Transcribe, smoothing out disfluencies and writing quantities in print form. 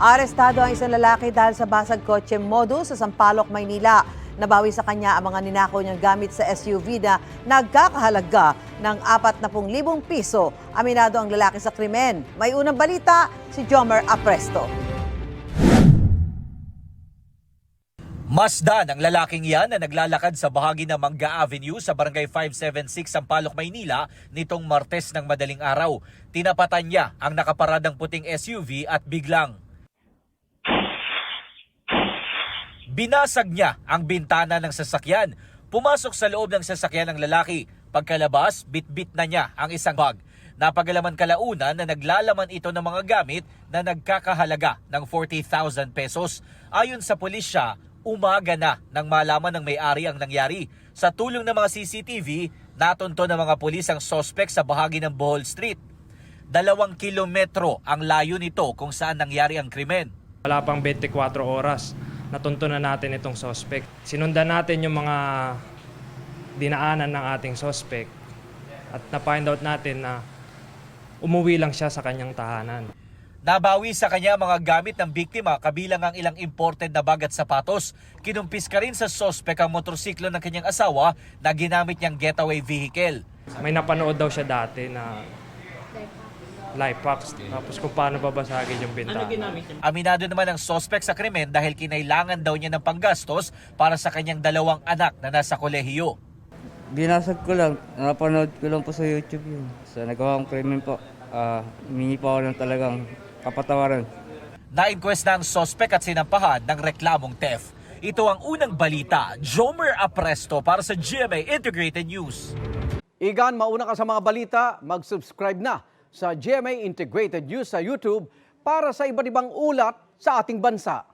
Arestado ang isang lalaki dahil sa basag kotse modus sa Sampaloc, Maynila. Nabawi sa kanya ang mga ninakaw niyang gamit sa SUV na nagkakahalaga ng 40,000 piso. Aminado ang lalaki sa krimen. May unang balita, si Jomer Apresto. Masdan ang lalaking yan na naglalakad sa bahagi ng Mangga Avenue sa Barangay 576 Sampaloc, Maynila nitong Martes ng madaling araw. Tinapatan niya ang nakaparadang puting SUV at biglang binasag niya ang bintana ng sasakyan. Pumasok sa loob ng sasakyan ng lalaki. Pagkalabas, bit-bit na niya ang isang bag. Napagalaman kalaunan na naglalaman ito ng mga gamit na nagkakahalaga ng 40,000 pesos. Ayon sa pulisya, umaga na nang malaman ng may-ari ang nangyari. Sa tulong ng mga CCTV, natunto ng mga pulis ang sospek sa bahagi ng Bohol Street. 2 kilometro ang layo nito kung saan nangyari ang krimen. Wala pang 24 oras, natunto na natin itong sospek. Sinundan natin yung mga dinaanan ng ating sospek at na-find out natin na umuwi lang siya sa kanyang tahanan. Nabawi sa kanya mga gamit ng biktima kabilang ang ilang imported na bag at sapatos. Kinumpis ka rin sa sospek ang motorsiklo ng kanyang asawa na ginamit niyang getaway vehicle. May napanood daw siya dati na life hacks, tapos kung paano babasagin yung bintana. Aminado naman ang sospek sa krimen dahil kinailangan daw niya ng panggastos para sa kanyang 2 anak na nasa kolehiyo. Binasag ko lang, napanood ko lang po sa YouTube yun. Sa nagawang krimen po, humingi po ako ng talagang kapatawaran. Na-inquest na ang sospek at sinampahan ng reklamong theft. Ito ang unang balita. Jomer Apresto para sa GMA Integrated News. Igan, mauna ka sa mga balita, mag-subscribe na sa GMA Integrated News sa YouTube para sa iba't ibang ulat sa ating bansa.